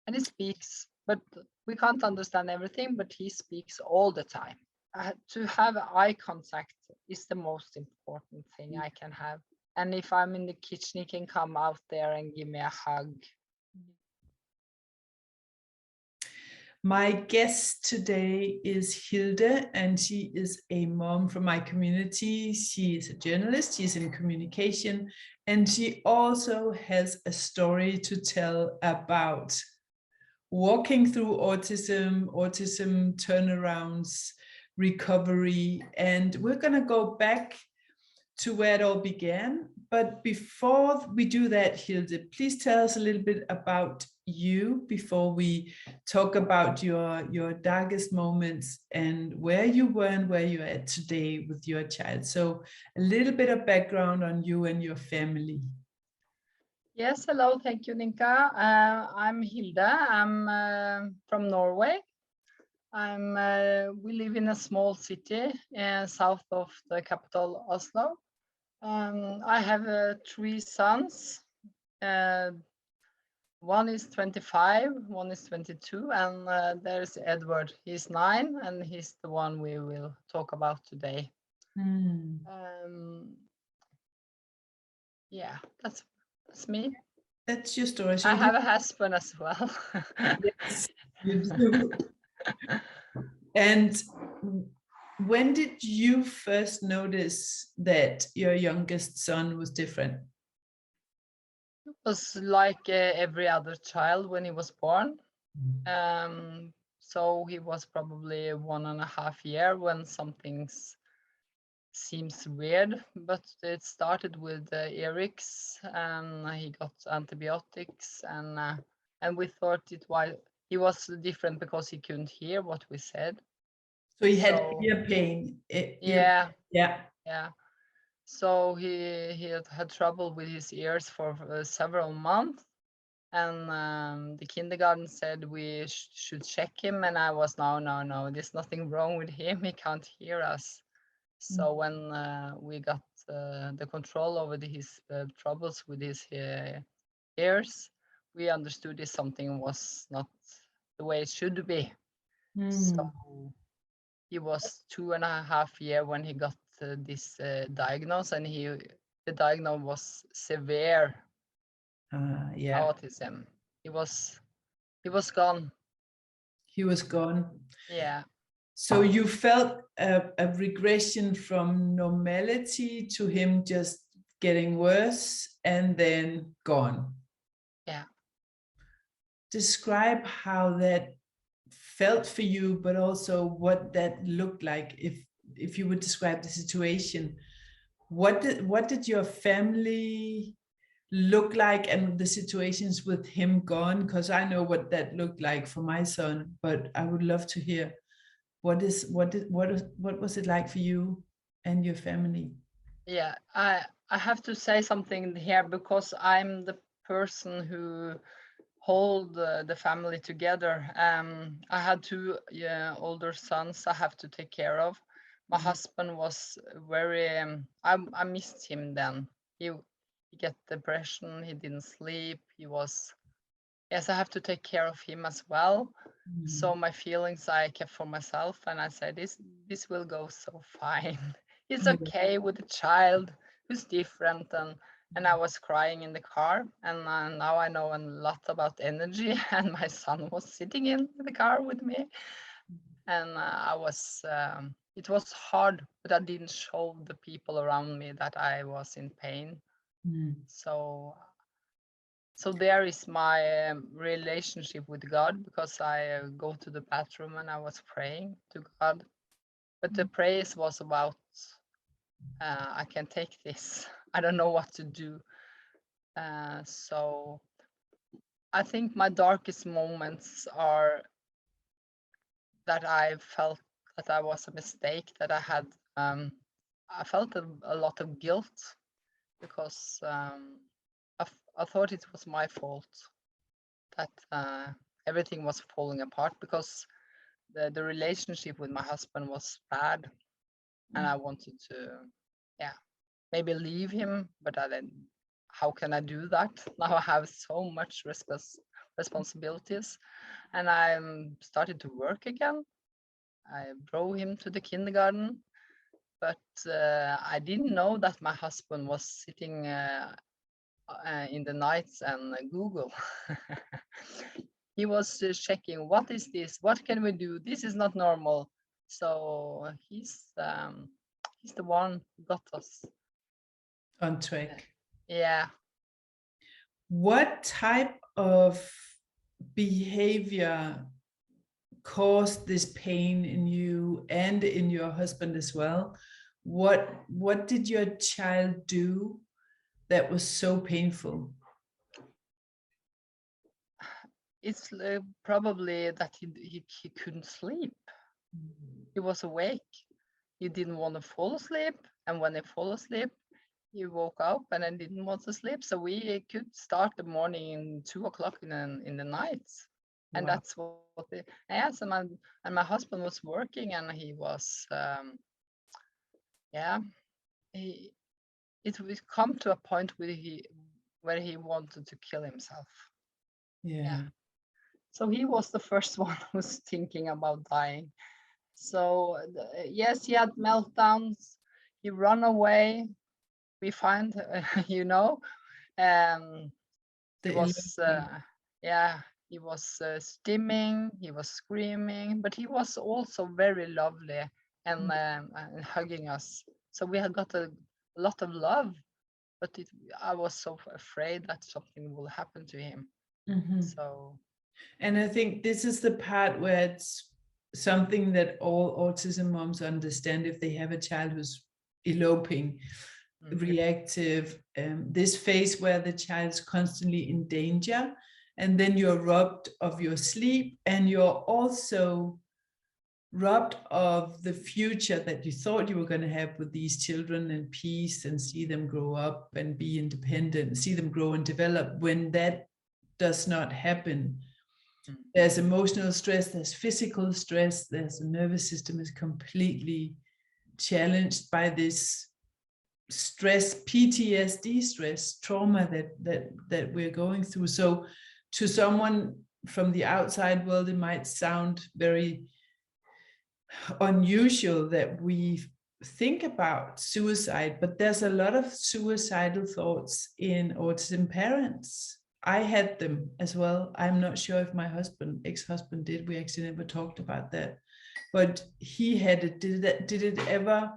and he speaks, but we can't understand everything, but he speaks all the time. To have eye contact is the most important thing I can have. And if I'm in the kitchen, he can come out there and give me a hug. My guest today is Hilde, and she is a mom from my community. She is a journalist, she's in communication, and she also has a story to tell about walking through autism turnarounds, recovery, and we're going to go back to where it all began. But before we do that, Hilde, please tell us a little bit about you before we talk about your darkest moments and where you were and where you're at today with your child. So a little bit of background on you and your family. Yes, hello, thank you, Ninka. I'm Hilde. I'm from Norway. We live in a small city south of the capital, Oslo. I have 3 sons. One is 25, one is 22, and there's Edward. He's 9, and he's the one we will talk about today. Yeah, that's me. That's your story. So I have a husband as well. Yes, you do. And when did you first notice that your youngest son was different? It was like every other child when he was born. So he was probably 1.5 years when something seems weird, but it started with Eric's, and he got antibiotics, and we thought he was different because he couldn't hear what we said. So he had ear pain. Yeah. Yeah. Yeah. So he had trouble with his ears for several months, and the kindergarten said we should check him, and I was no, there's nothing wrong with him, he can't hear us. So when we got the control over his troubles with his ears, we understood that something was not the way it should be. So he was 2.5 years when he got this diagnosis, and the diagnosis was severe autism. He was gone. He was gone. Yeah. So you felt a regression from normality to him just getting worse and then gone. Yeah. Describe how that felt for you, but also what that looked like. If you would describe the situation, what did your family look like and the situations with him gone? Because I know what that looked like for my son, but I would love to hear what was it like for you and your family? Yeah, I have to say something here because I'm the person who hold the family together. I had 2 older sons I have to take care of. My husband was very I missed him then. He get depression, he didn't sleep, yes, I have to take care of him as well. So my feelings I kept for myself, and I said this will go so fine. It's okay with a child who's different, and I was crying in the car, and now I know a lot about energy, and my son was sitting in the car with me, and it was hard, but I didn't show the people around me that I was in pain. So there is my relationship with God, because I go to the bathroom and I was praying to God, but the praise was about I can take this. I don't know what to do. So I think my darkest moments are that I felt that I was a mistake, that I felt a lot of guilt because I thought it was my fault that everything was falling apart, because the relationship with my husband was bad, and I wanted to maybe leave him, but then how can I do that? Now I have so much responsibilities, and I started to work again. I brought him to the kindergarten, but I didn't know that my husband was sitting in the nights and Google. He was checking, what is this? What can we do? This is not normal. So he's the one who got us on track. Yeah. What type of behavior caused this pain in you and in your husband as well? What did your child do that was so painful? It's probably that he couldn't sleep. He was awake. He didn't want to fall asleep, and when he fall asleep, he woke up and then didn't want to sleep. So we could start the morning 2 o'clock in the night, and Wow. that's what yes. And my husband was working, and he was yeah. It would come to a point where he wanted to kill himself. Yeah. So he was the first one who was thinking about dying. So yes, he had meltdowns. He ran away. We find, you know, he The was, eloping. yeah, he was stimming. He was screaming, but he was also very lovely and hugging us. So we had got a lot of love, but I was so afraid that something will happen to him. Mhm. So And I think this is the part where it's something that all autism moms understand if they have a child who's eloping, reactive, this phase where the child's constantly in danger, and then you're robbed of your sleep, and you're also robbed of the future that you thought you were going to have with these children in peace and see them grow up and be independent, see them grow and develop. When that does not happen, there's emotional stress, there's physical stress, there's the nervous system is completely challenged by this stress, PTSD stress, trauma that we're going through. So to someone from the outside world, it might sound very unusual that we think about suicide, but there's a lot of suicidal thoughts in autism parents. I had them as well. I'm not sure if my husband, ex-husband did. We actually never talked about that. But he had it. Did it ever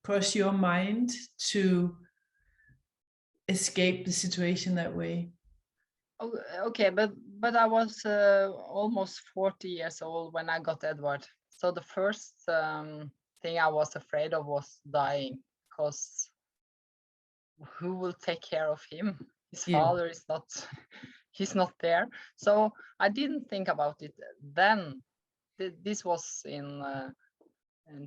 cross your mind to escape the situation that way? okay, but I was almost 40 years old when I got Edward. So the first thing I was afraid of was dying, because who will take care of him? His father is not, he's not there. So I didn't think about it then. This was in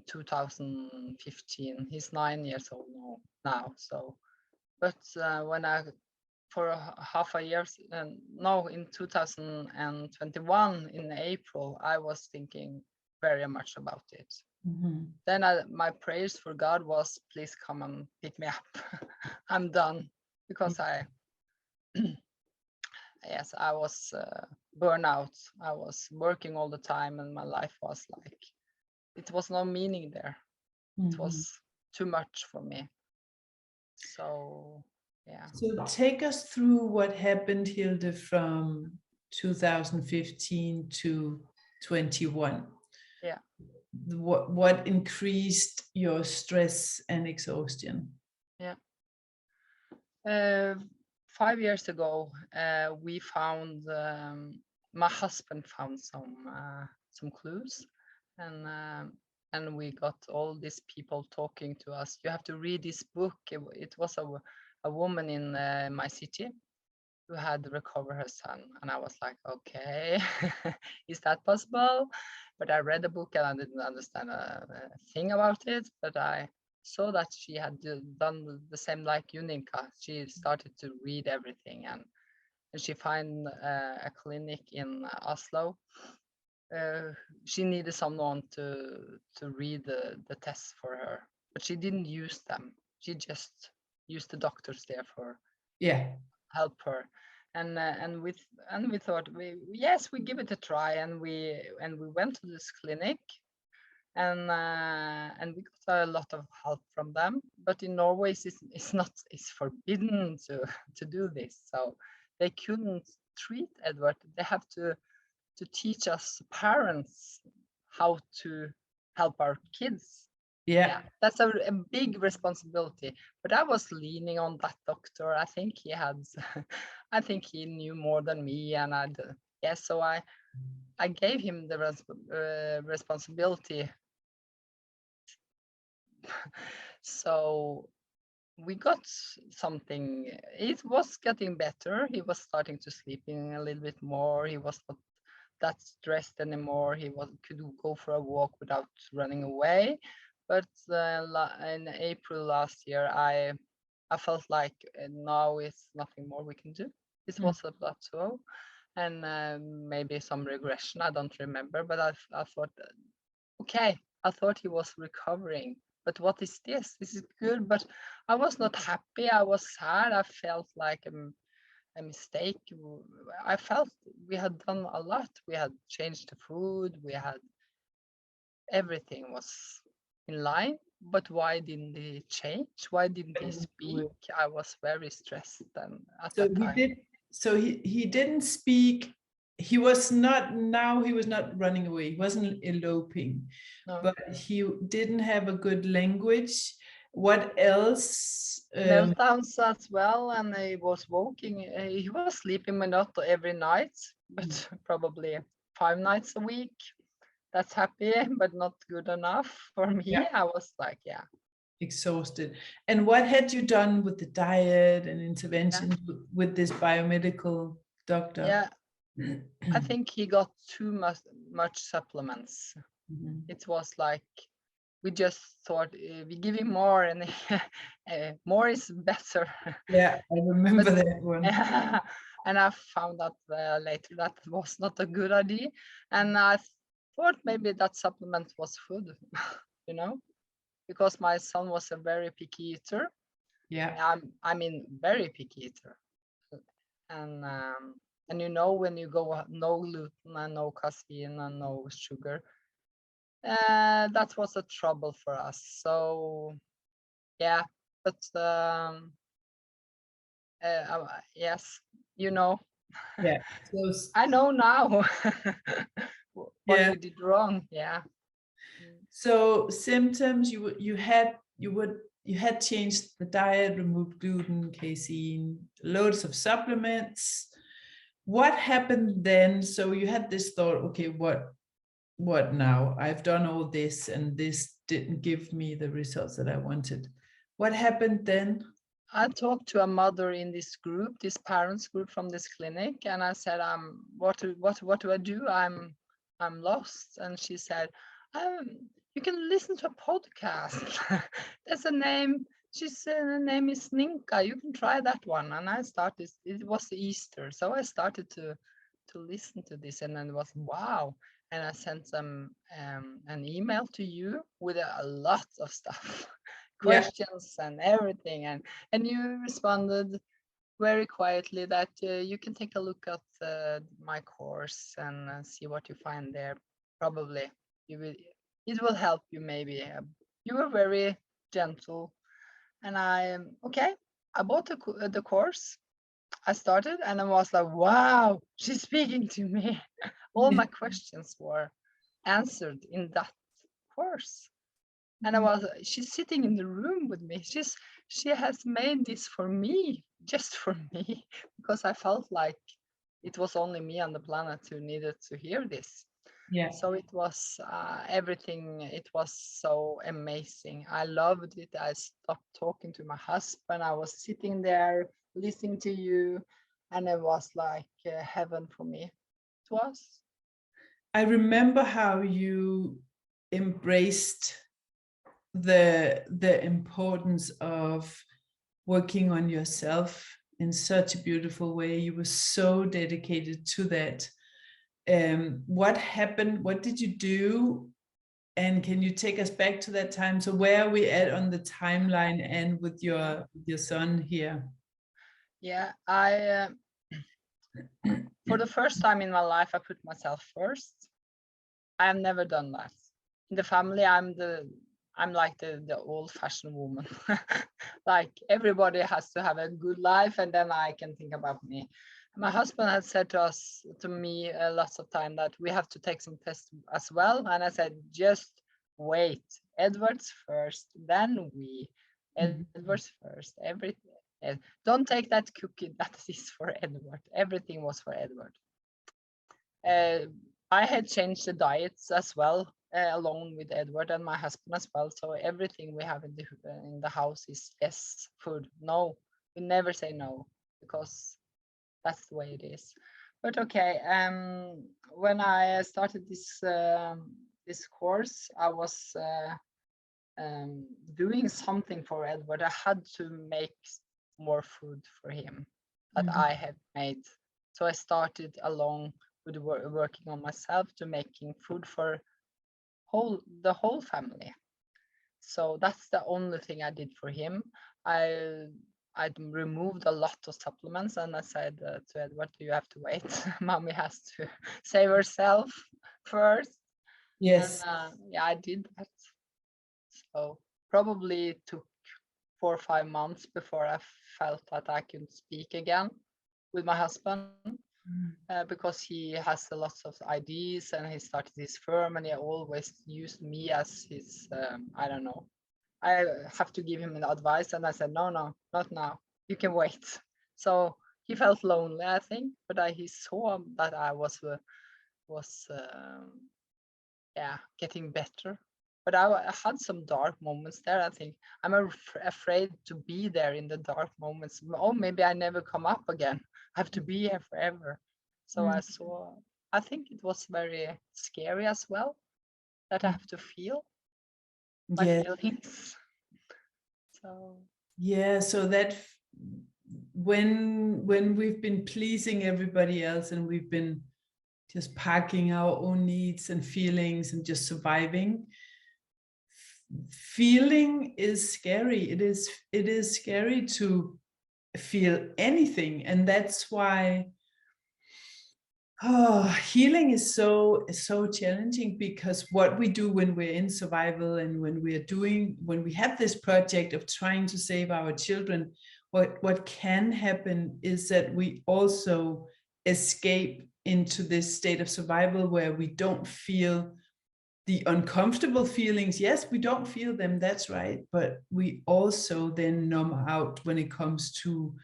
2015. He's 9 years old now. So, but when I for half a year, no, in 2021 in April, I was thinking very much about it. Then my prayers for God was, please come and pick me up. I'm done, because yes, I was burnout. I was working all the time, and my life was like, it was no meaning there. It was too much for me. So yeah. So take us through what happened, Hilde, from 2015 to 21. Yeah. What increased your stress and exhaustion? Yeah. 5 years ago, we found my husband found some clues, and we got all these people talking to us. You have to read this book. It was a woman in my city who had recovered her son, and I was like, okay, is that possible? But I read the book and I didn't understand a thing about it, but I saw that she had done the same like you, Ninka. She started to read everything, and she found a clinic in Oslo. She needed someone to read the tests for her, but she didn't use them. She just used the doctors there for help her. and we thought yes, we give it a try, and we went to this clinic, and we got a lot of help from them. But in Norway, it's forbidden to do this, so they couldn't treat Edward. They have to teach us parents how to help our kids. Yeah, that's a big responsibility. But I was leaning on that doctor. I think he had, I think he knew more than me, and so I gave him the responsibility. So we got something. It was getting better. He was starting to sleeping a little bit more. He was not that stressed anymore. He could go for a walk without running away. But in April last year, I felt like now it's nothing more we can do. This was a plateau, and maybe some regression. I don't remember, but I thought, okay, I thought he was recovering. But what is this? This is good, but I was not happy. I was sad. I felt like a mistake. I felt we had done a lot. We had changed the food. We had everything was in line. But why didn't he change? Why didn't he speak? I was very stressed then at that time. He didn't speak. He was not running away. He wasn't eloping, No. but he didn't have a good language. What else? Meltdowns as well, and he was walking. He was sleeping, but not every night, but probably 5 nights a week. That's happy, but not good enough for me. Yeah. I was like, yeah, exhausted. And what had you done with the diet and interventions with this biomedical doctor? Yeah, I think he got too much supplements. It was like we just thought we give him more, and more is better. Yeah, I remember that one. And I found out later that was not a good idea, and I thought maybe that supplement was food, you know, because my son was a very picky eater. Yeah, I mean, very picky eater, and you know, when you go no gluten and no casein and no sugar, that was a trouble for us. So yeah, but yes, you know. yeah. So, I know now what yeah. we did wrong. Yeah. So symptoms you had changed the diet, removed gluten, casein, loads of supplements. What happened then? So you had this thought, okay, what now? I've done all this and this didn't give me the results that I wanted. What happened then? I talked to a mother in this group, this parents group from this clinic, and I said, what do I do? I'm lost. And she said, you can listen to a podcast. There's a name. She said the name is Ninka. You can try that one. And I started. It was Easter, so I started to listen to this, and then it was wow. And I sent them an email to you with a lot of stuff. Questions and everything, and you responded very quietly that you can take a look at my course and see what you find there. Probably it will help you. Maybe you were very gentle, and I bought the course. I started, and I was like, wow, she's speaking to me. All my questions were answered in that course. And she's sitting in the room with me. She has made this for me, just for me, because I felt like it was only me on the planet who needed to hear this. Yeah. So it was everything. It was so amazing. I loved it. I stopped talking to my husband. I was sitting there listening to you, and it was like heaven for me. It was. I remember how you embraced the importance of working on yourself in such a beautiful way. You were so dedicated to that. What happened? What did you do? And can you take us back to that time? So where are we at on the timeline and with your son here? Yeah, For the first time in my life, I put myself first. I have never done that. In the family, I'm like the old-fashioned woman. Like everybody has to have a good life, and then I can think about me. My husband had said to me lots of time that we have to take some tests as well, and I said just wait. Edward's first, then we. Edward's first. Everything. Don't take that cookie. That is for Edward. Everything was for Edward. I had changed the diets as well, along with Edward and my husband as well. So everything we have in the house is yes food. No, we never say no because that's the way it is. But okay, when I started this course, I was doing something for Edward. I had to make more food for him that I had made. So I started along with working on myself to making food for the whole family. So that's the only thing I did for him. I'd removed a lot of supplements, and I said to Edward, "You have to wait. Mommy has to save herself first." Yes. And yeah, I did that. So probably took 4 or 5 months before I felt that I could speak again with my husband. Because he has a lot of ideas and he started his firm, and he always used me as his I don't know, I have to give him an advice, and I said no, not now, you can wait. So he felt lonely, I think, but he saw that I was yeah, getting better. But I had some dark moments there. I think I'm afraid to be there in the dark moments. Oh, maybe I never come up again. I have to be here forever. So I think it was very scary as well, that I have to feel my Yeah. feelings. So Yeah, so that when we've been pleasing everybody else and we've been just packing our own needs and feelings and just surviving, feeling is scary. It is scary to feel anything, and that's why healing is so challenging, because what we do when we're in survival and when we have this project of trying to save our children, what can happen is that we also escape into this state of survival where we don't feel the uncomfortable feelings. Yes, we don't feel them, that's right, but we also then numb out when it comes to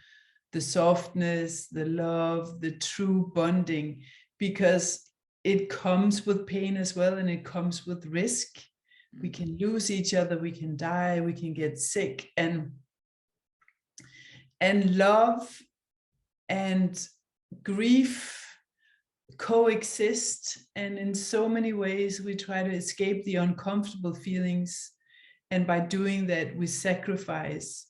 the softness, the love, the true bonding, because it comes with pain as well, and it comes with risk. We can lose each other, we can die, we can get sick, and love and grief coexist. And in so many ways we try to escape the uncomfortable feelings, and by doing that we sacrifice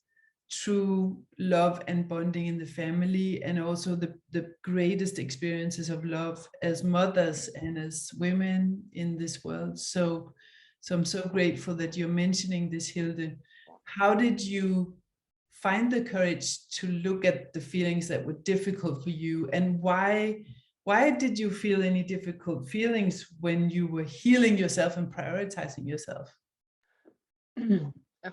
true love and bonding in the family, and also the greatest experiences of love as mothers and as women in this world. So I'm so grateful that you're mentioning this, Hilde. How did you find the courage to look at the feelings that were difficult for you, and why did you feel any difficult feelings when you were healing yourself and prioritizing yourself?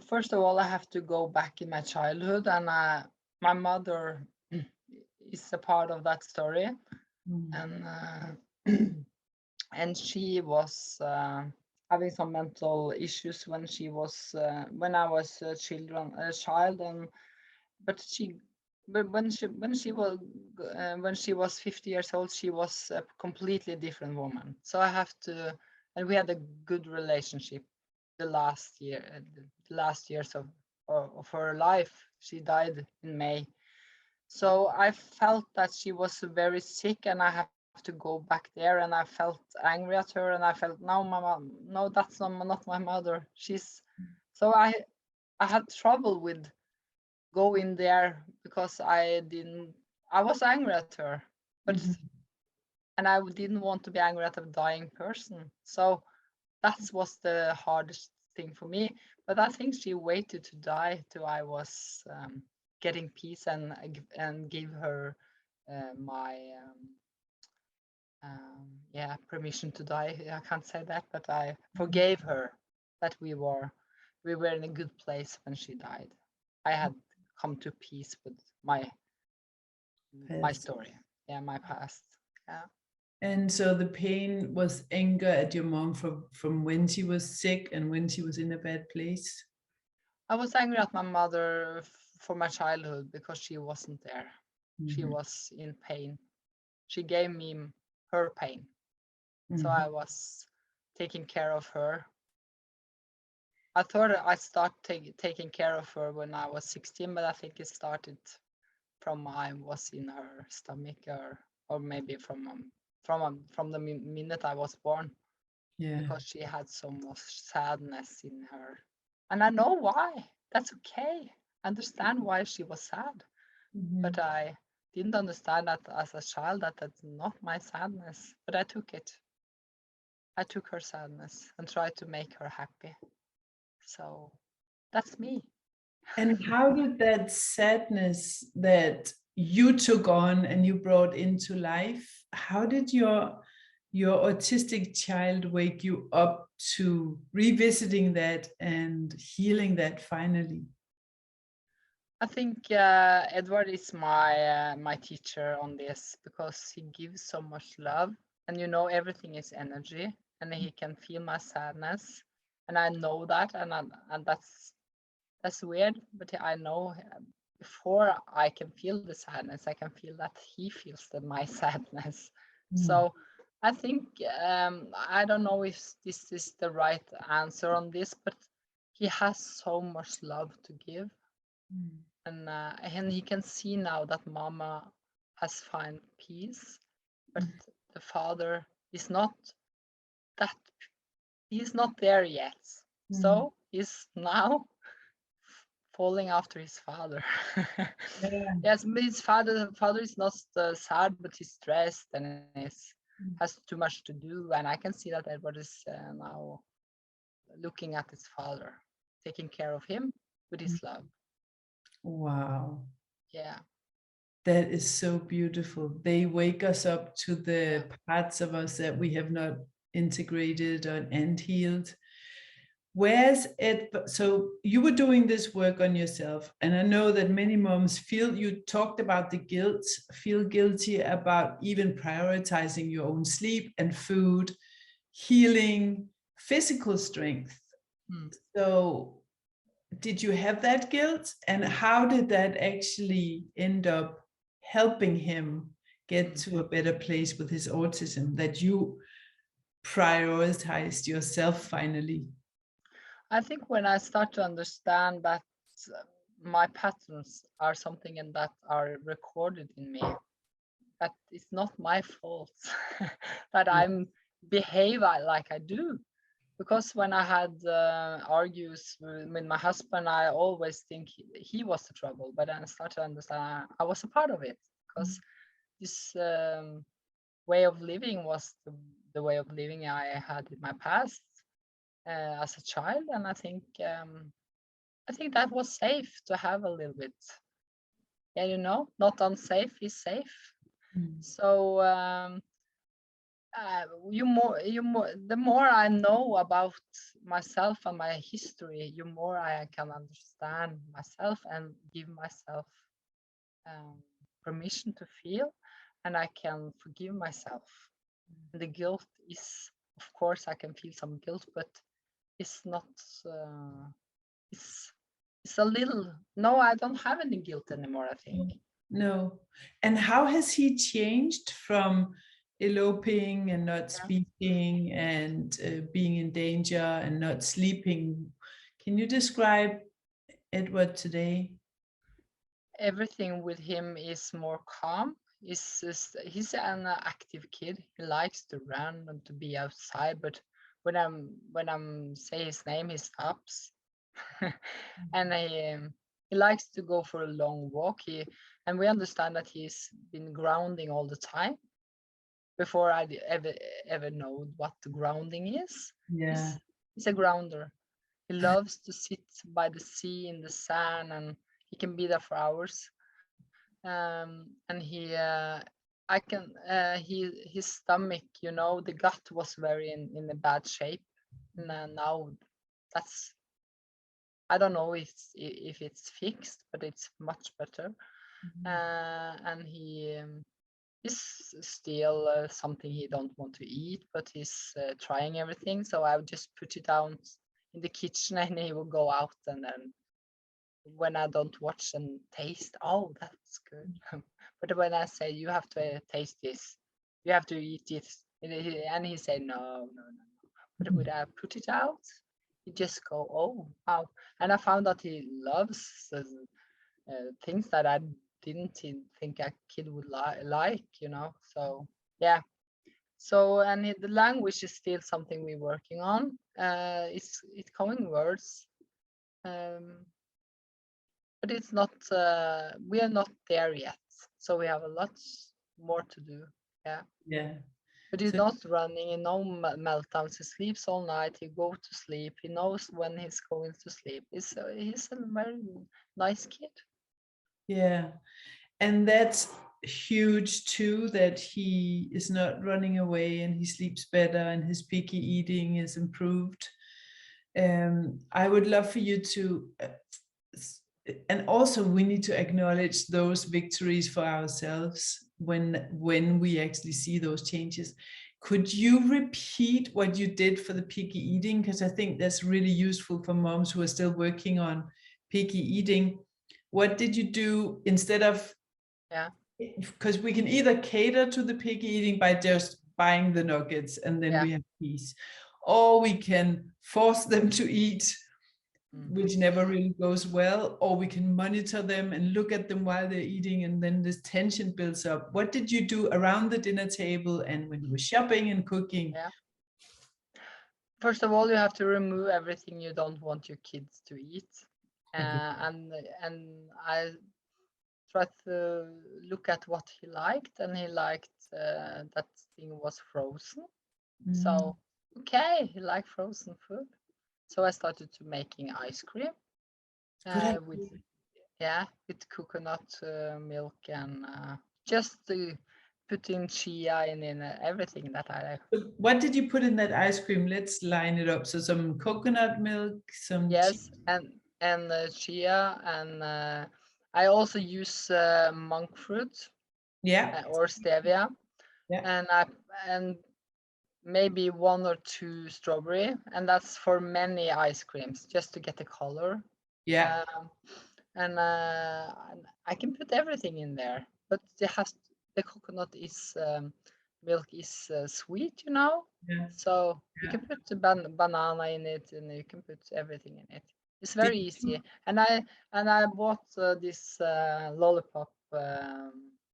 first of all, I have to go back in my childhood, and my mother is a part of that story, and and she was having some mental issues when she was when I was a child, and but when she was 50 years old, she was a completely different woman. So I have to, and we had a good relationship the last years of her life. She died in May. So I felt that she was very sick, and I have to go back there, and I felt angry at her, and I felt, no, mama, no, that's not my mother. So I had trouble with going there because I was angry at her, but and I didn't want to be angry at a dying person. So that was the hardest thing for me. But I think she waited to die till I was getting peace and give her my yeah, permission to die. I can't say that, but I forgave her that we were in a good place when she died. I had come to peace with my Yes. story, yeah, my past. Yeah, And so the pain was anger at your mom from when she was sick and when she was in a bad place. I was angry at my mother for my childhood because she wasn't there. She Mhm. was in pain. She gave me her pain, so Mhm. I was taking care of her. I thought I started taking care of her when I was 16, but I think it started from I was in her stomach, or maybe from the minute I was born, Yeah. because she had so much sadness in her, and I know why. That's okay. I understand why she was sad, but Mhm. I didn't understand that as a child, that that's not my sadness. But I took it. I took her sadness and tried to make her happy. So that's me. And how did that sadness that you took on and you brought into life, how did your autistic child wake you up to revisiting that and healing that finally? I think Edward is my teacher on this, because he gives so much love, and everything is energy, and he can feel my sadness, and I know that, and that's weird, but I know before I can feel the sadness, I can feel that he feels my sadness. Mm. So I think I don't know if this is the right answer on this, but he has so much love to give, Mm. and he can see now that mama has found peace, but Mm. the father is not that he's not there yet. Mm. So he's now falling after his father. Yeah. Yes, but his father is not sad, but he's stressed and has too much to do, and I can see that Edward is now looking at his father, taking care of him with Mm. his love. Wow. Yeah, That is so beautiful. They wake us up to yeah. the parts of us that we have not integrated and healed. Where's it? So you were doing this work on yourself, and I know that many moms feel, you talked about the guilt, feel guilty about even prioritizing your own sleep and food, healing, physical strength. Hmm. So did you have that guilt, and how did that actually end up helping him get Hmm. to a better place with his autism, that you prioritized yourself finally? I think when I start to understand that uh, my patterns are something and that are recorded in me, that it's not my fault that Yeah. I'm like I do. Because when I had argues with my husband, I always think he was the trouble. But then I started to understand I was a part of it, because this way of living was the way of living I had in my past as a child, and I think that was safe to have a little bit. Yeah, not unsafe is safe. Mm. So the more I know about myself and my history, you more I can understand myself and give myself um, permission to feel, and I can forgive myself. And the guilt is, of course, I can feel some guilt, but it's not. It's it's a little. No, I don't have any guilt anymore, I think. No. And how has he changed from eloping and not Yeah. speaking and being in danger and not sleeping? Can you describe Edward today? Everything with him is more calm. He's an active kid. He likes to run and to be outside, but when I'm say his name, he stops. And he likes to go for a long walk. And we understand that he's been grounding all the time. Before I ever know what the grounding is, Yeah. he's he's a grounder. He loves to sit by the sea in the sand, and he can be there for hours. and his stomach, the gut was very in a bad shape, and now that's, I don't know if it's fixed, but it's much better. And he is still something he don't want to eat, but he's trying everything. So I would just put it down in the kitchen, and he will go out, and then when I don't watch and taste, oh, that's good. But when I say you have to taste this, you have to eat it, and he say no, no, no. But when I put it out, he just go, oh, wow. And I found that he loves things that I didn't think a kid would like, So yeah. So and the language is still something we're working on. It's coming words, but it's not. We are not there yet. So we have a lot more to do. Yeah. Yeah. But he's So not running, no meltdowns. He sleeps all night. He goes to sleep. He knows when he's going to sleep. He's a very nice kid. yeah, and that's huge too, that he is not running away and he sleeps better and his picky eating is improved. I would love for you to, and also we need to acknowledge those victories for ourselves when we actually see those changes. Could you repeat what you did for the picky eating? Because I think that's really useful for moms who are still working on picky eating. What did you do instead of, Yeah. because we can either cater to the picky eating by just buying the nuggets and then we have peace, or we can force them to eat, which never really goes well, or we can monitor them and look at them while they're eating, and then this tension builds up. What did you do around the dinner table and when you were shopping and cooking? Yeah. First of all, you have to remove everything you don't want your kids to eat, and I tried to look at what he liked, and he liked that thing was frozen. So okay, he liked frozen food. So I started to making ice cream Good with idea. with coconut milk, and just put in chia in everything that I like. What did you put in that ice cream? Let's line it up. So some coconut milk, some Yes, and chia, and I also use monk fruit yeah, or stevia, yeah, and maybe 1 or 2 strawberry, and that's for many ice creams, just to get the color. yeah, Um, and I can put everything in there, but the coconut is milk is sweet, yeah, so you yeah. can put the banana in it, and you can put everything in it. It's Did very you, easy. And I bought this lollipop,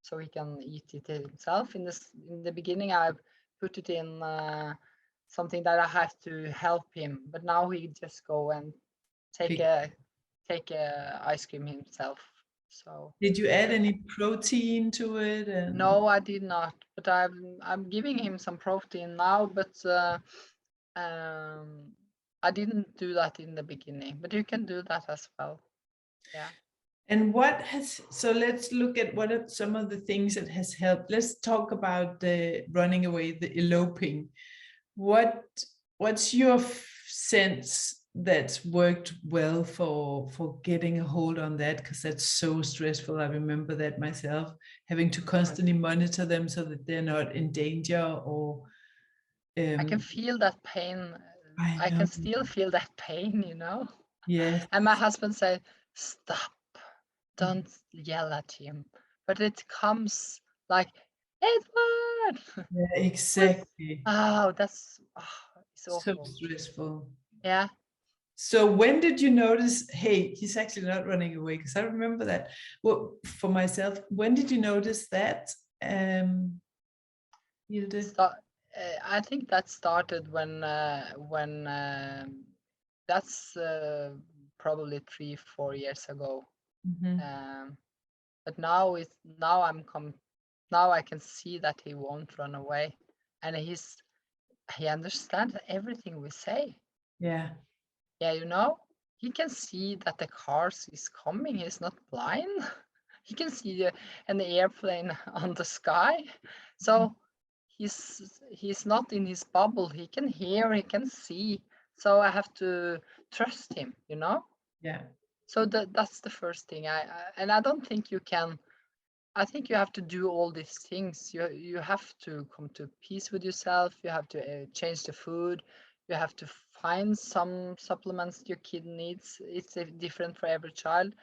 so he can eat it himself. In the beginning, I put it in something that I have to help him, but now he just go and take pick? a ice cream himself. So Did you add any protein to it? And no, I did not, but I'm giving him some protein now, but I didn't do that in the beginning, but you can do that as well. Yeah. what has, so let's look at what are some of the things that has helped. Let's talk about the running away, the eloping. What what's your sense that's worked well for getting a hold on that? Because that's so stressful. I remember that myself, having to constantly monitor them so that they're not in danger or I can um feel that pain. I I can know. still feel that pain. Yes. And my husband said, "Stop, don't yell at him." But it comes like, Edward. Yeah, What? exactly. Oh, it's So awful. stressful. Yeah. So when did you notice, hey, he's actually not running away? Because I remember that. Well, for myself, when did you notice that, Hilde? So I think that started when that's probably 3-4 years ago. Mhm. Um, but now I can see that he won't run away, and he understands everything we say. Yeah. Yeah, he can see that the cars is coming. He's not blind. He can see an airplane on the sky. So he's not in his bubble. He can hear, he can see. So I have to trust him, you know? Yeah. So that's the first thing. And I don't think you can. I think you have to do all these things. You have to come to peace with yourself. You have to change the food. You have to find some supplements your kid needs. It's different for every child,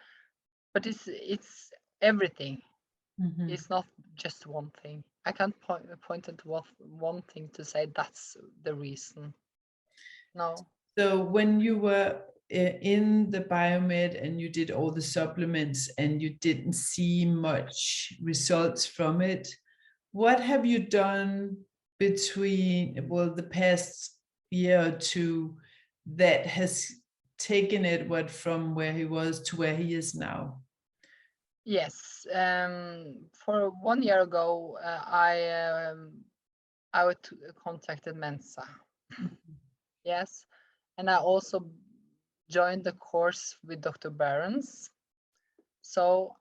but it's everything. Mhm. It's not just one thing. I can't point at one thing to say that's the reason. No. So when you were in the biomed and you did all the supplements and you didn't see much results from it, what have you done between, well, the past year or two that has taken Edward from where he was to where he is now? Yes. For 1 year ago, I contacted Mensa. Yes, and I also joined the course with Dr. Barons. So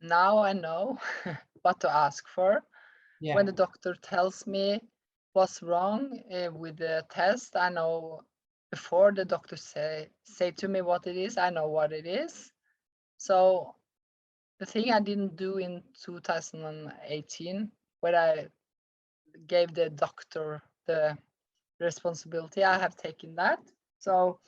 now I know what to ask for. When Yeah. the doctor tells me what's wrong with the test, I know before the doctor say to me what it is, I know what it is. So the thing I didn't do in 2018, when I gave the doctor the responsibility, I have taken that. So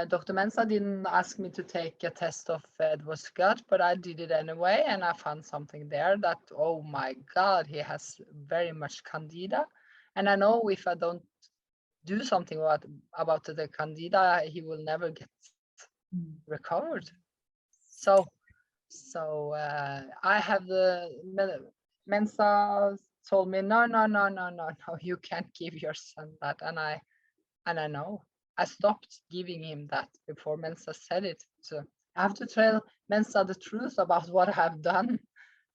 Dr. Mensa didn't ask me to take a test of Edward's gut, but I did it anyway, and I found something there that, oh my God, he has very much candida. And I know if I don't do something about the candida, he will never get recovered. So I have Mensa told me, no, you can't give your son that, and I know. I stopped giving him that before Mensa said it. So I have to tell Mensa the truth about what I have done.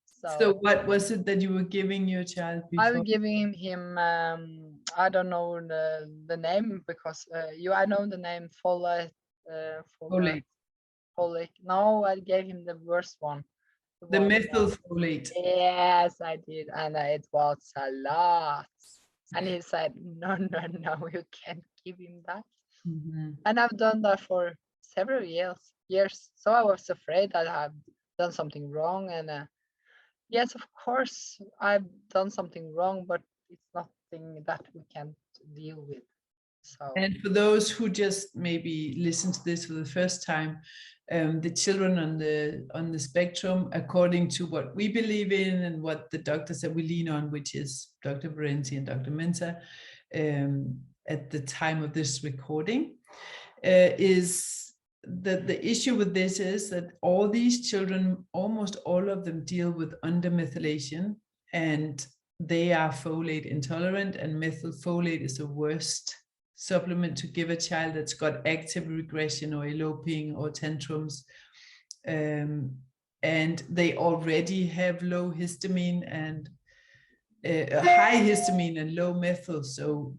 So So what was it that you were giving your child I will before? giving him I don't know the name because I know the name folate Folate. folate. No, I gave him the worst one. The The one methylfolate. yes, I did, and it was a lot. And he said, no, you can't give him that. Mhm. And I've done that for several years. So I was afraid that I've done something wrong. And yes, of course, I've done something wrong, but it's nothing that we can't deal with. So And for those who just maybe listen to this for the first time, the children on the spectrum, according to what we believe in and what the doctors that we lean on, which is Dr. Berenti and Dr. Mensa, at the time of this recording, is that the issue with this is that all these children, almost all of them, deal with undermethylation, and they are folate intolerant, and methylfolate is the worst supplement to give a child that's got active regression or eloping or tantrums. And they already have low histamine and high histamine and low methyl. So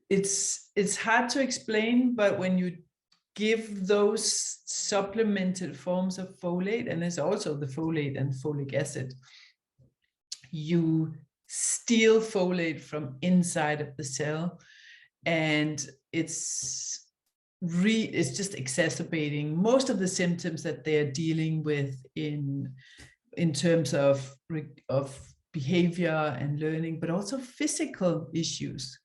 it's hard to explain, but when you give those supplemented forms of folate, and there's also the folate and folic acid, you steal folate from inside of the cell, and it's just exacerbating most of the symptoms that they're dealing with in terms of behavior and learning, but also physical issues.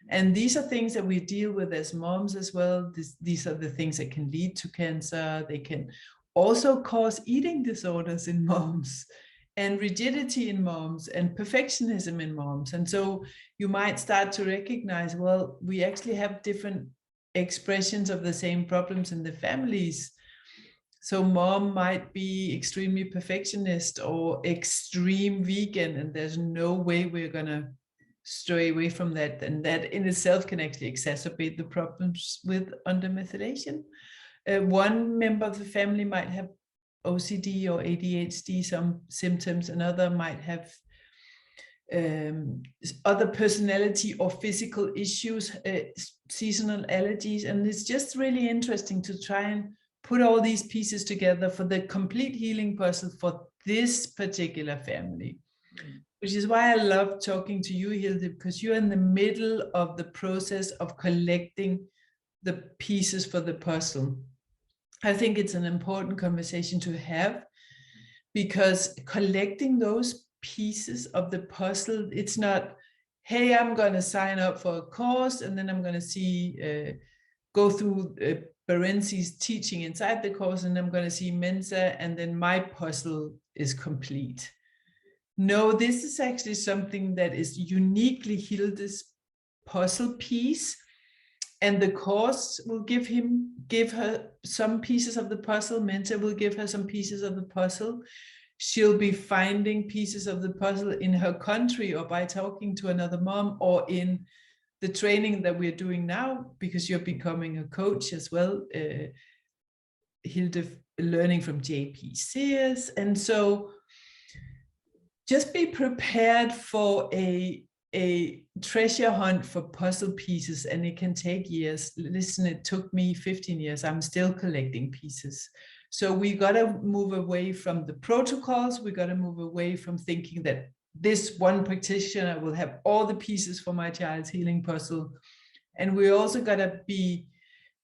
And these are things that we deal with as moms as well. These are the things that can lead to cancer. They can also cause eating disorders in moms, and rigidity in moms, and perfectionism in moms. And so you might start to recognize, well, we actually have different expressions of the same problems in the families. So mom might be extremely perfectionist or extreme vegan, and there's no way we're going to stray away from that. And that in itself can actually exacerbate the problems with undermethylation. One member of the family might have OCD or ADHD, some symptoms. Another might have other personality or physical issues, seasonal allergies. And it's just really interesting to try and put all these pieces together for the complete healing puzzle for this particular family. Which is why I love talking to you, Hilde, because you're in the middle of the process of collecting the pieces for the puzzle. I think it's an important conversation to have, because collecting those pieces of the puzzle, it's not, hey, I'm going to sign up for a course and then I'm going to go through Berenzi's teaching inside the course, and I'm going to see Mensa, and then my puzzle is complete. No, this is actually something that is uniquely Hilde's puzzle piece, and the course will give her some pieces of the puzzle. Mensa will give her some pieces of the puzzle. She'll be finding pieces of the puzzle in her country, or by talking to another mom, or in the training that we're doing now, because you're becoming a coach as well, Hilde, learning from JP Sears. And so just be prepared for a treasure hunt for puzzle pieces, and it can take years. Listen, it took me 15 years. I'm still collecting pieces. So we got to move away from the protocols. We got to move away from thinking that this one practitioner will have all the pieces for my child's healing puzzle. And we also got to be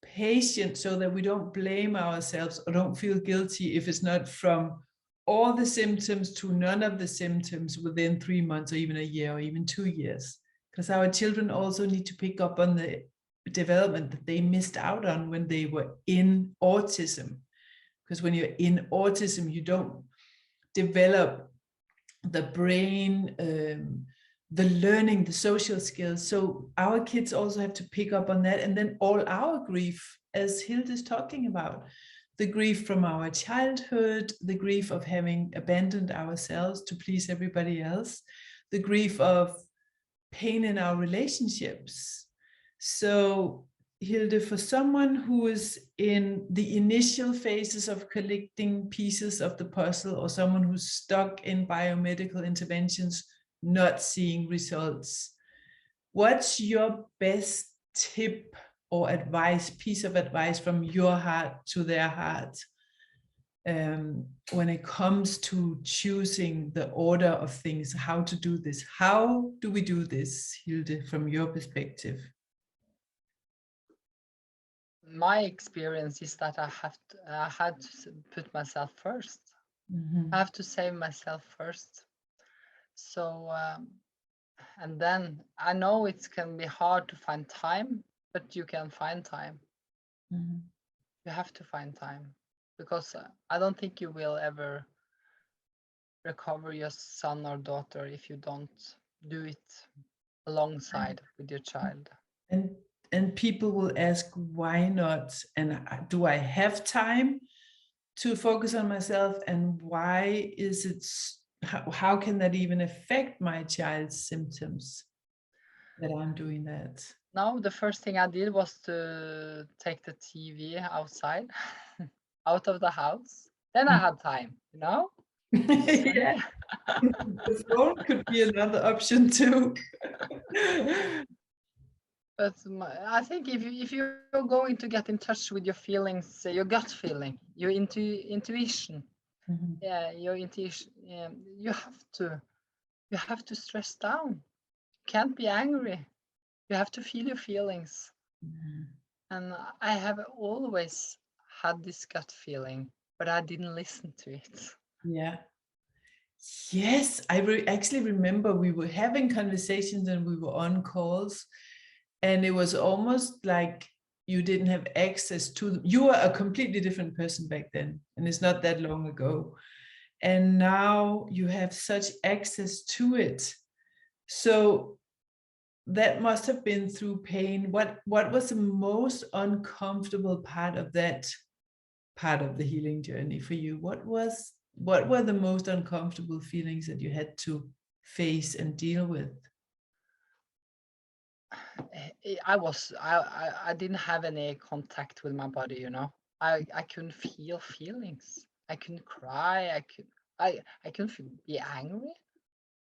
patient so that we don't blame ourselves or don't feel guilty if it's not from all the symptoms to none of the symptoms within 3 months, or even a year, or even 2 years. Because our children also need to pick up on the development that they missed out on when they were in autism. Because when you're in autism, you don't develop the brain, the learning, the social skills. So our kids also have to pick up on that. And then all our grief, as Hilde is talking about, the grief from our childhood, the grief of having abandoned ourselves to please everybody else, the grief of pain in our relationships. So Hilde, for someone who is in the initial phases of collecting pieces of the puzzle, or someone who's stuck in biomedical interventions, not seeing results, what's your best tip or advice, piece of advice from your heart to their heart, when it comes to choosing the order of things, how to do this? How do we do this, Hilde, from your perspective? My experience is that I had to put myself first. I have to save myself first. So, and then I know it can be hard to find time, but you can find time. You have to find time, because I don't think you will ever recover your son or daughter if you don't do it alongside with your child. And people will ask, why not? And do I have time to focus on myself? And why is it, how can that even affect my child's symptoms that I'm doing that? Now, the first thing I did was to take the TV outside, out of the house. Then I had time, you know? Yeah. The phone could be another option too. But I think if you're going to get in touch with your feelings, your gut feeling, your intuition, your intuition, you have to stress down. You can't be angry. You have to feel your feelings. And I have always had this gut feeling, but I didn't listen to it. Yeah. Yes, I actually remember we were having conversations and we were on calls, and it was almost like you didn't have access to them. You were a completely different person back then, and it's not that long ago. And now you have such access to it. So that must have been through pain. What was the most uncomfortable part of that part of the healing journey for you? What were the most uncomfortable feelings that you had to face and deal with? I didn't have any contact with my body, you know. I couldn't feel feelings. I couldn't cry. I couldn't be angry,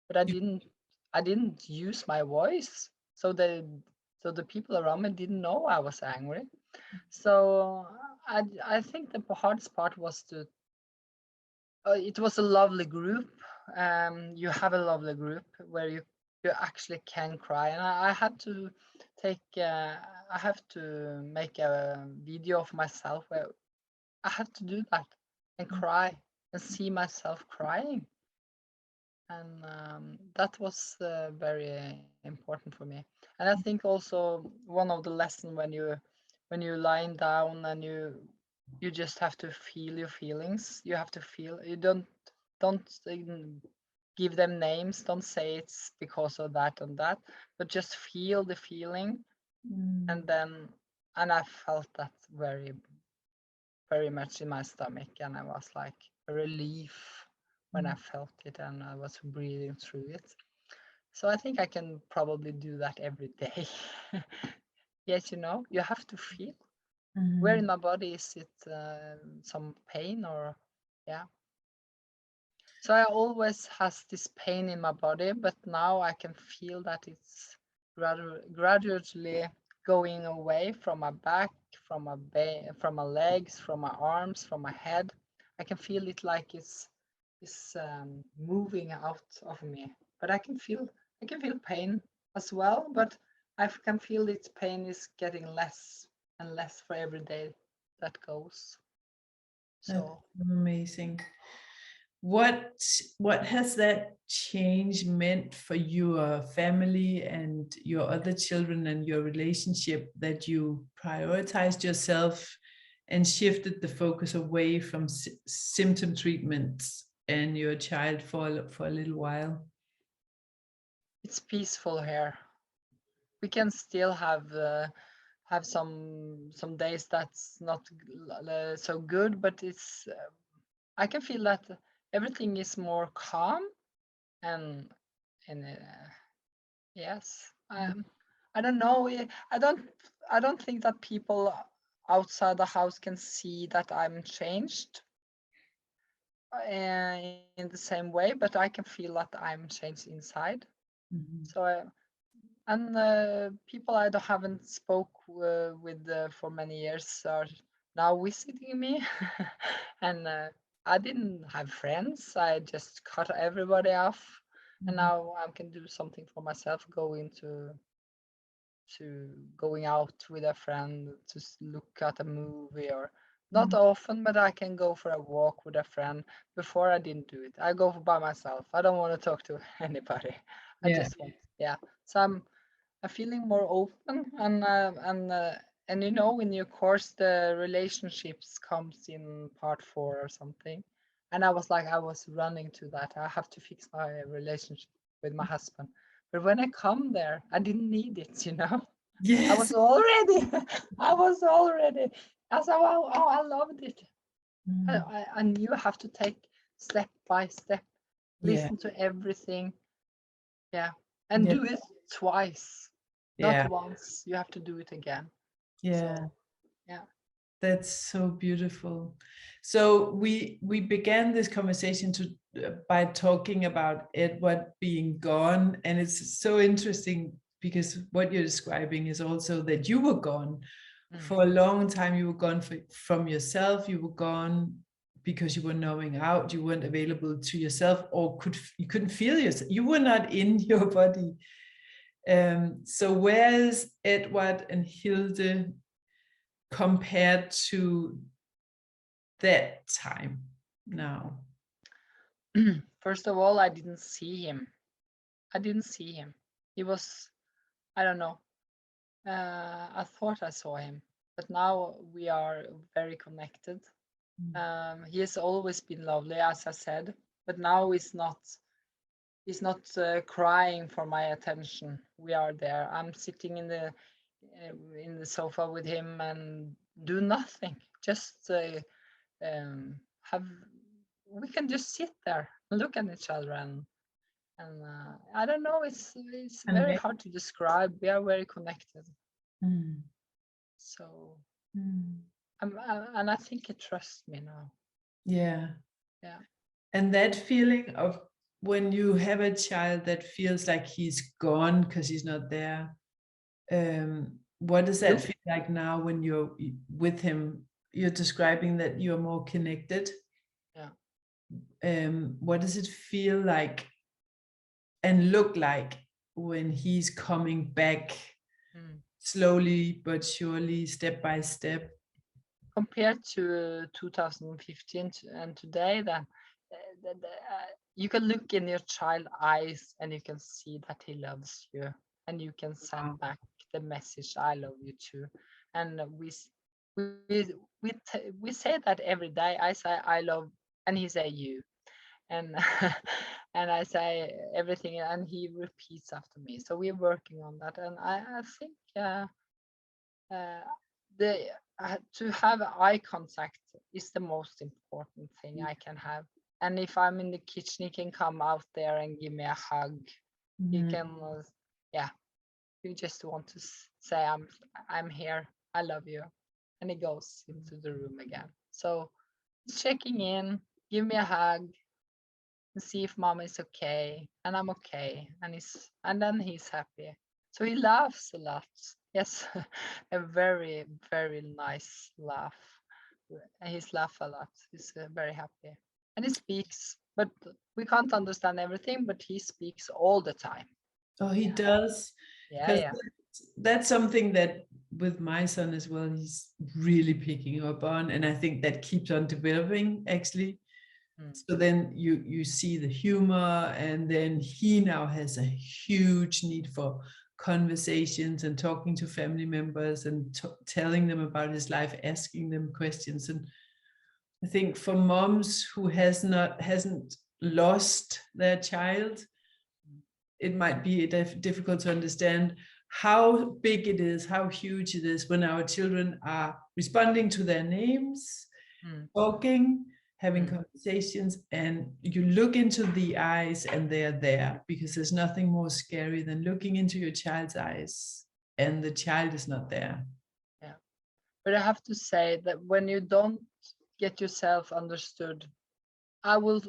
but I didn't use my voice. So the people around me didn't know I was angry. So I think the hardest part was it was a lovely group. You have a lovely group where you actually can cry, and I had to take I have to make a video of myself where I had to do that and cry and see myself crying, and that was very important for me. And I think also one of the lessons when you're lying down and you just have to feel your feelings. You have to feel. You don't give them names. Don't say it's because of that and that, but just feel the feeling. And then and I felt that very much in my stomach, and I was like a relief when I felt it and I was breathing through it. So I think I can probably do that every day. Yes, you have to feel. Where in my body is it some pain or yeah. So I always has this pain in my body, but now I can feel that it's gradually going away from my back, from my legs, from my arms, from my head. I can feel it like it's moving out of me. But I can feel pain as well, but I can feel its pain is getting less and less for every day that goes. That's So amazing. What has that change meant for your family and your other children and your relationship, that you prioritized yourself and shifted the focus away from symptom treatments and your child for a little while? it's peaceful here. We can still have some days that's not so good, but it's I can feel that everything is more calm and and yes, I don't know. I don't think that people outside the house can see that I'm changed in the same way, but I can feel that I'm changed inside. So and people I haven't spoke with for many years are now visiting me, and I didn't have friends. I just cut everybody off, and now I can do something for myself. Going out with a friend to look at a movie, or not often, but I can go for a walk with a friend. Before I didn't do it. I go by myself. I don't want to talk to anybody. I Yeah. just want, yeah. So I'm feeling more open, and in your course the relationships comes in part 4 or something, and I was like I was running to that. I have to fix my relationship with my husband, but when I come there, I didn't need it. I Yes. was already, I was already. I said, oh, I loved it. I knew I have to take step by step, Yeah. listen to everything, yeah, and Yeah. do it twice, not Yeah. once. You have to do it again. Yeah. So, yeah. That's so beautiful. So we began this conversation by talking about Edward being gone, and it's so interesting because what you're describing is also that you were gone for a long time. You were gone from yourself. You were gone because you were numbing out. You weren't available to yourself, or you couldn't feel yourself. You were not in your body. So where's Edward and Hilde compared to that time now? First of all, I didn't see him. I didn't see him. He was, I don't know. I thought I saw him, but now we are very connected. He has always been lovely, as I said, but now he's not crying for my attention. We are there. I'm sitting in the sofa with him and do nothing. Just have we can just sit there and look at each other, and I don't know. It's very And hard to describe. We are very connected. So and I think he trusts me now. yeah. Yeah. And that feeling of when you have a child that feels like he's gone because he's not there, what does that You feel like now when you're with him? you're describing that you're more connected. Yeah. What does it feel like and look like when he's coming back slowly but surely, step by step? Compared to 2015 and today, then you can look in your child eyes and you can see that he loves you, and you can send back the message, I love you too. And we say that every day. I say I love, and he say you, and and I say everything, and he repeats after me. So we're working on that, and I think uh, the to have eye contact is the most important thing I can have. And if I'm in the kitchen, he can come out there and give me a hug. He can, yeah. You just want to say, I'm here. I love you, and he goes into the room again. So he's checking in, give me a hug, and see if mom is okay, and I'm okay, and then he's happy. So he laughs a lot. Yes, a very, very nice laugh. And he's laugh a lot. He's very happy, and he speaks, but we can't understand everything. But he speaks all the time. Oh, he does. Yeah, Because yeah. that's something that with my son as well, he's really picking up on, and I think that keeps on developing actually. So then you see the humor, and then he now has a huge need for conversations and talking to family members and telling them about his life, asking them questions. And I think for moms who hasn't lost their child, it might be difficult to understand how big it is, how huge it is when our children are responding to their names, talking, having conversations, and you look into the eyes and they're there, because there's nothing more scary than looking into your child's eyes and the child is not there. Yeah. But I have to say that when you don't get yourself understood, I will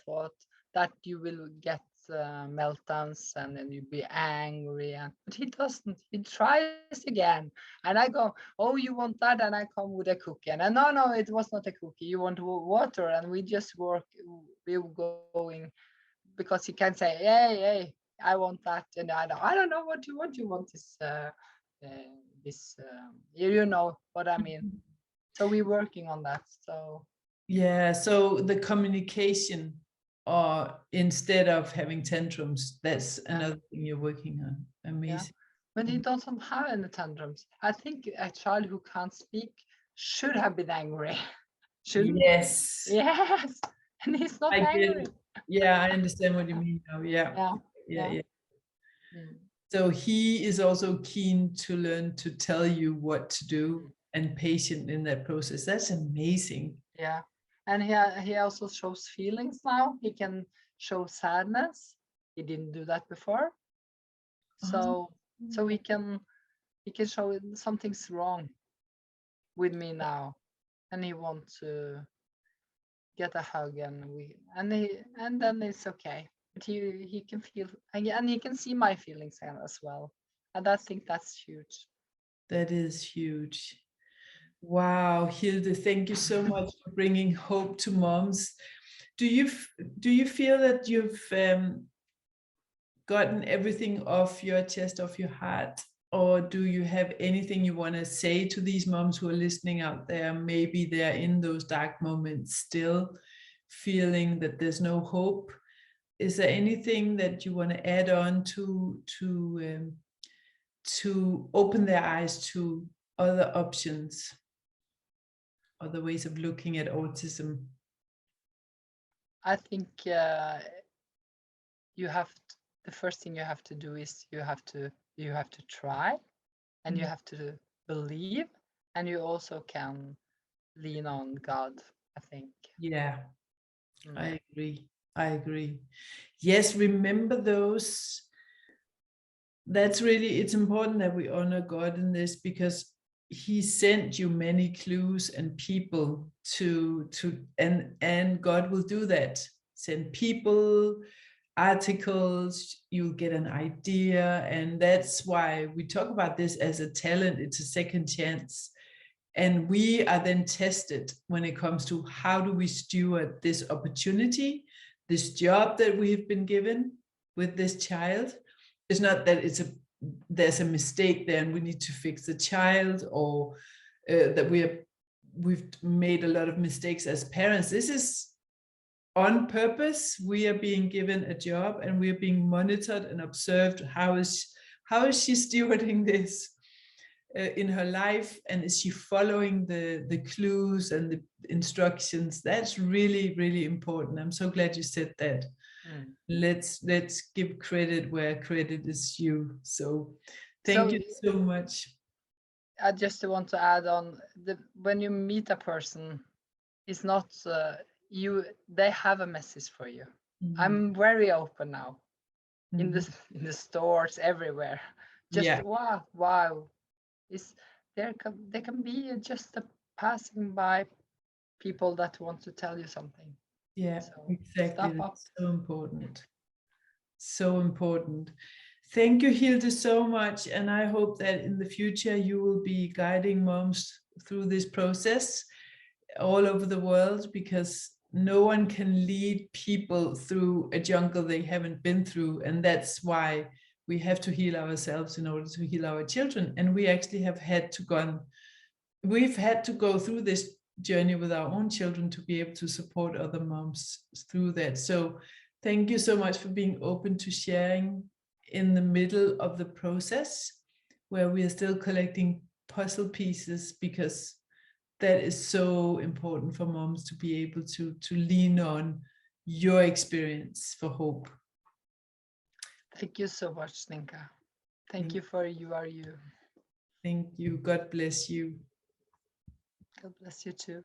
thought that you will get meltdowns, and then you'll be angry, but he doesn't. He tries again, and I go, oh, you want that, and I come with a cookie, and no, it was not a cookie, you want water, and we just we're going, because he can say, hey, I want that, and I don't know what you want. You want this you know what I mean. So we're working on that. So yeah, so the communication, or instead of having tantrums, that's another thing you're working on. Amazing. But he doesn't have any tantrums. I think a child who can't speak should have been angry. Shouldn't? Yes. Yes. And he's not angry. Yeah, I understand what you mean now. Yeah. So he is also keen to learn to tell you what to do and patient in that process. That's amazing. Yeah. And he also shows feelings now. He can show sadness. He didn't do that before. So he can show something's wrong with me now, and he wants to get a hug, and then it's okay. But he can feel, and he can see my feelings as well, and I think that's huge. That is huge. Wow, Hilde, thank you so much for bringing hope to moms. Do you feel that you've gotten everything off your chest, off your heart? Or do you have anything you want to say to these moms who are listening out there? Maybe they're in those dark moments still, feeling that there's no hope. Is there anything that you want to add on to open their eyes to other options, other ways of looking at autism? I think the first thing you have to do is you have to try, and you have to believe, and you also can lean on God, I think. Yeah, I agree. Yes, remember those. That's really, it's important that we honor God in this, because he sent you many clues and people and God will do that. Send people, articles, you'll get an idea. And that's why we talk about this as a talent. It's a second chance. And we are then tested when it comes to how do we steward this opportunity, this job that we've been given with this child. It's not that there's a mistake there and we need to fix the child, or that we've made a lot of mistakes as parents. This is on purpose. We are being given a job and we are being monitored and observed. How is she stewarding this in her life, and is she following the clues and the instructions? That's really, really important. I'm so glad you said that. Let's give credit where credit is due. So thank you so much. I just want to add on, when you meet a person, it's not they have a message for you. I'm very open now in the stores everywhere. Just wow. There can be just a passing by people that want to tell you something. Yeah, So exactly. step up. That's so important. So important. Thank you, Hilde, so much. And I hope that in the future you will be guiding moms through this process all over the world, because no one can lead people through a jungle they haven't been through. And that's why we have to heal ourselves in order to heal our children. And we actually we've had to go through this journey with our own children to be able to support other moms through that. So thank you so much for being open to sharing in the middle of the process, where we are still collecting puzzle pieces, because that is so important for moms to be able to lean on your experience for hope. Thank you so much, Stinka. Thank you for you are you. Thank you. God bless you. God bless you too.